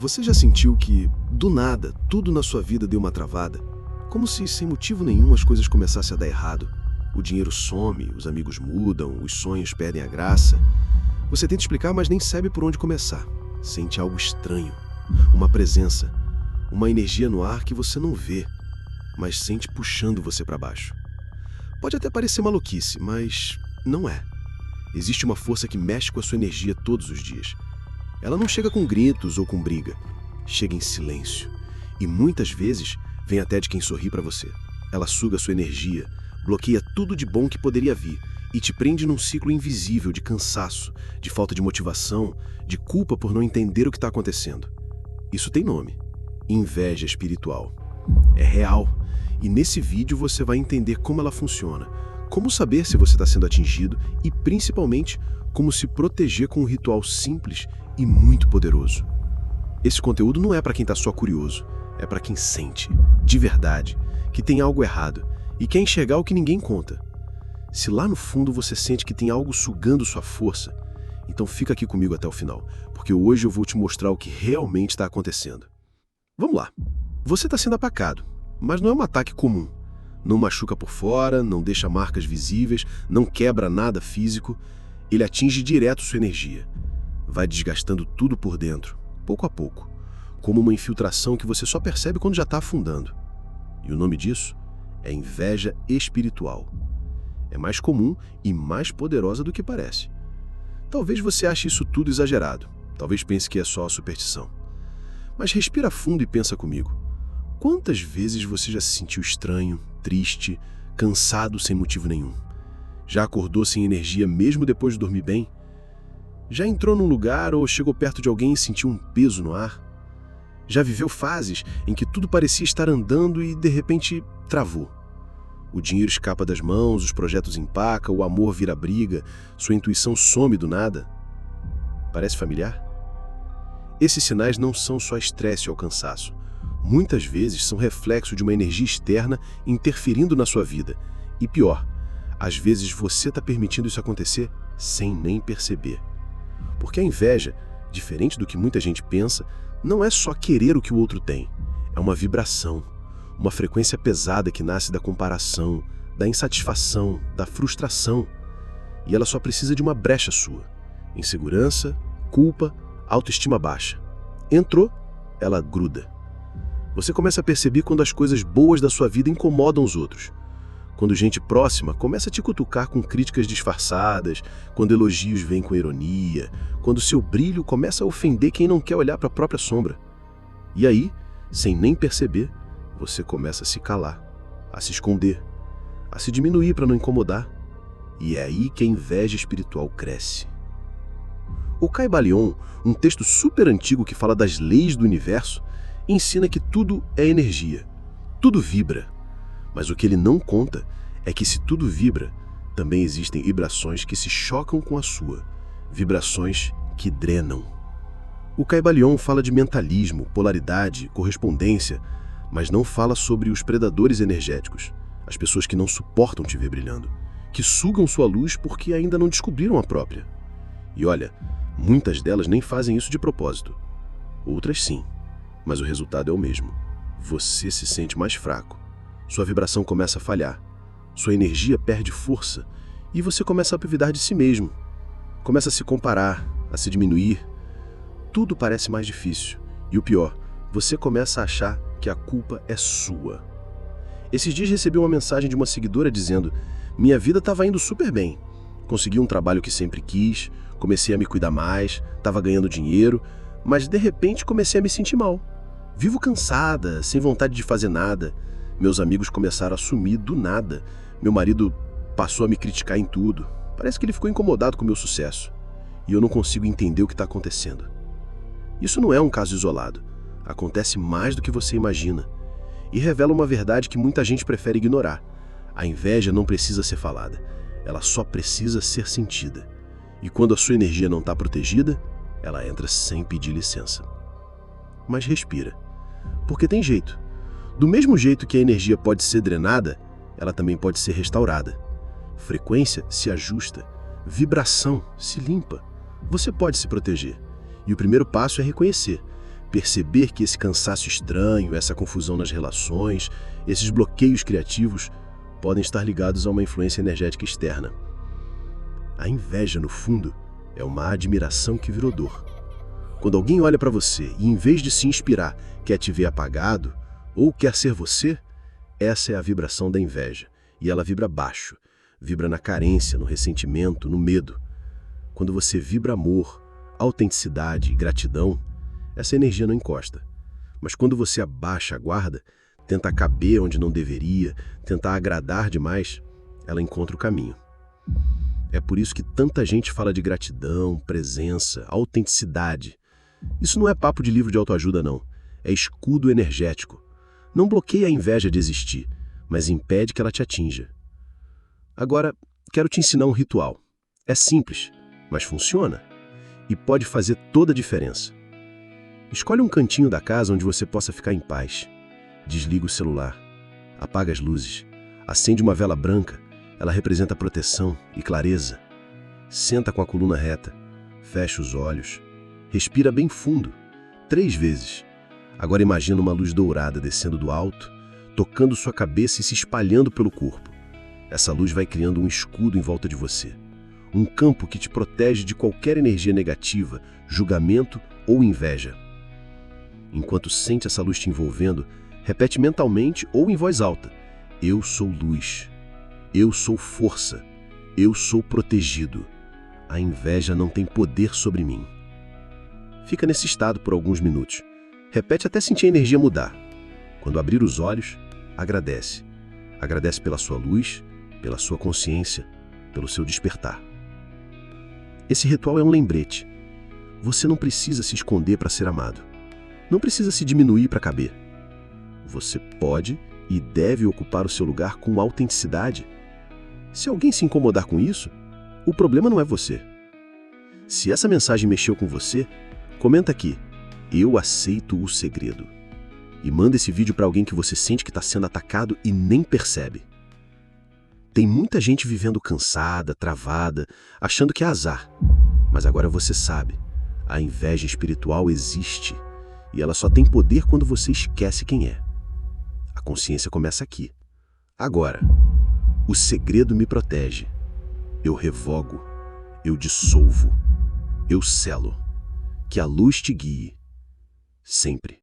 Você já sentiu que, do nada, tudo na sua vida deu uma travada? Como se, sem motivo nenhum, as coisas começassem a dar errado. O dinheiro some, os amigos mudam, os sonhos perdem a graça. Você tenta explicar, mas nem sabe por onde começar. Sente algo estranho, uma presença, uma energia no ar que você não vê, mas sente puxando você para baixo. Pode até parecer maluquice, mas não é. Existe uma força que mexe com a sua energia todos os dias. Ela não chega com gritos ou com briga. Chega em silêncio. E muitas vezes vem até de quem sorri para você. Ela suga sua energia, bloqueia tudo de bom que poderia vir e te prende num ciclo invisível de cansaço, de falta de motivação, de culpa por não entender o que está acontecendo. Isso tem nome: inveja espiritual. É real. E nesse vídeo você vai entender como ela funciona, como saber se você está sendo atingido e, principalmente, como se proteger com um ritual simples e muito poderoso. Esse conteúdo não é para quem está só curioso, é para quem sente, de verdade, que tem algo errado e quer enxergar o que ninguém conta. Se lá no fundo você sente que tem algo sugando sua força, então fica aqui comigo até o final, porque hoje eu vou te mostrar o que realmente está acontecendo. Vamos lá. Você está sendo atacado, mas não é um ataque comum. Não machuca por fora, não deixa marcas visíveis, não quebra nada físico. Ele atinge direto sua energia. Vai desgastando tudo por dentro, pouco a pouco, como uma infiltração que você só percebe quando já está afundando. E o nome disso é inveja espiritual. É mais comum e mais poderosa do que parece. Talvez você ache isso tudo exagerado, talvez pense que é só superstição. Mas respira fundo e pensa comigo. Quantas vezes você já se sentiu estranho, triste, cansado sem motivo nenhum? Já acordou sem energia mesmo depois de dormir bem? Já entrou num lugar ou chegou perto de alguém e sentiu um peso no ar? Já viveu fases em que tudo parecia estar andando e de repente travou? O dinheiro escapa das mãos, os projetos empacam, o amor vira briga, sua intuição some do nada? Parece familiar? Esses sinais não são só estresse ou cansaço. Muitas vezes são reflexo de uma energia externa interferindo na sua vida. E pior, às vezes você está permitindo isso acontecer sem nem perceber. Porque a inveja, diferente do que muita gente pensa, não é só querer o que o outro tem. É uma vibração, uma frequência pesada que nasce da comparação, da insatisfação, da frustração. E ela só precisa de uma brecha sua. Insegurança, culpa, autoestima baixa. Entrou, ela gruda. Você começa a perceber quando as coisas boas da sua vida incomodam os outros. Quando gente próxima começa a te cutucar com críticas disfarçadas, quando elogios vêm com ironia, quando seu brilho começa a ofender quem não quer olhar para a própria sombra. E aí, sem nem perceber, você começa a se calar, a se esconder, a se diminuir para não incomodar. E é aí que a inveja espiritual cresce. O Kybalion, um texto super antigo que fala das leis do universo, ensina que tudo é energia, tudo vibra. Mas o que ele não conta é que se tudo vibra, também existem vibrações que se chocam com a sua, vibrações que drenam. O Kybalion fala de mentalismo, polaridade, correspondência, mas não fala sobre os predadores energéticos, as pessoas que não suportam te ver brilhando, que sugam sua luz porque ainda não descobriram a própria. E olha, muitas delas nem fazem isso de propósito. Outras sim, mas o resultado é o mesmo. Você se sente mais fraco. Sua vibração começa a falhar, sua energia perde força e você começa a duvidar de si mesmo. Começa a se comparar, a se diminuir. Tudo parece mais difícil. E o pior, você começa a achar que a culpa é sua. Esses dias recebi uma mensagem de uma seguidora dizendo: minha vida estava indo super bem. Consegui um trabalho que sempre quis, comecei a me cuidar mais, estava ganhando dinheiro, mas de repente comecei a me sentir mal. Vivo cansada, sem vontade de fazer nada. Meus amigos começaram a sumir do nada. Meu marido passou a me criticar em tudo. Parece que ele ficou incomodado com o meu sucesso. E eu não consigo entender o que está acontecendo. Isso não é um caso isolado. Acontece mais do que você imagina. E revela uma verdade que muita gente prefere ignorar. A inveja não precisa ser falada. Ela só precisa ser sentida. E quando a sua energia não está protegida, ela entra sem pedir licença. Mas respira. Porque tem jeito. Do mesmo jeito que a energia pode ser drenada, ela também pode ser restaurada. Frequência se ajusta, vibração se limpa. Você pode se proteger. E o primeiro passo é reconhecer. Perceber que esse cansaço estranho, essa confusão nas relações, esses bloqueios criativos podem estar ligados a uma influência energética externa. A inveja, no fundo, é uma admiração que virou dor. Quando alguém olha para você e, em vez de se inspirar, quer te ver apagado ou quer ser você, essa é a vibração da inveja. E ela vibra baixo, vibra na carência, no ressentimento, no medo. Quando você vibra amor, autenticidade e gratidão, essa energia não encosta. Mas quando você abaixa a guarda, tenta caber onde não deveria, tentar agradar demais, ela encontra o caminho. É por isso que tanta gente fala de gratidão, presença, autenticidade. Isso não é papo de livro de autoajuda, não. É escudo energético. Não bloqueia a inveja de existir, mas impede que ela te atinja. Agora, quero te ensinar um ritual. É simples, mas funciona. E pode fazer toda a diferença. Escolhe um cantinho da casa onde você possa ficar em paz. Desliga o celular. Apaga as luzes. Acende uma vela branca. Ela representa proteção e clareza. Senta com a coluna reta. Fecha os olhos. Respira bem fundo. 3 vezes. Agora imagina uma luz dourada descendo do alto, tocando sua cabeça e se espalhando pelo corpo. Essa luz vai criando um escudo em volta de você. Um campo que te protege de qualquer energia negativa, julgamento ou inveja. Enquanto sente essa luz te envolvendo, repete mentalmente ou em voz alta: eu sou luz. Eu sou força. Eu sou protegido. A inveja não tem poder sobre mim. Fica nesse estado por alguns minutos. Repete até sentir a energia mudar. Quando abrir os olhos, agradece. Agradece pela sua luz, pela sua consciência, pelo seu despertar. Esse ritual é um lembrete. Você não precisa se esconder para ser amado. Não precisa se diminuir para caber. Você pode e deve ocupar o seu lugar com autenticidade. Se alguém se incomodar com isso, o problema não é você. Se essa mensagem mexeu com você, comenta aqui: eu aceito o segredo. E manda esse vídeo para alguém que você sente que está sendo atacado e nem percebe. Tem muita gente vivendo cansada, travada, achando que é azar. Mas agora você sabe, a inveja espiritual existe e ela só tem poder quando você esquece quem é. A consciência começa aqui. Agora, o segredo me protege. Eu revogo, eu dissolvo, eu selo. Que a luz te guie, sempre.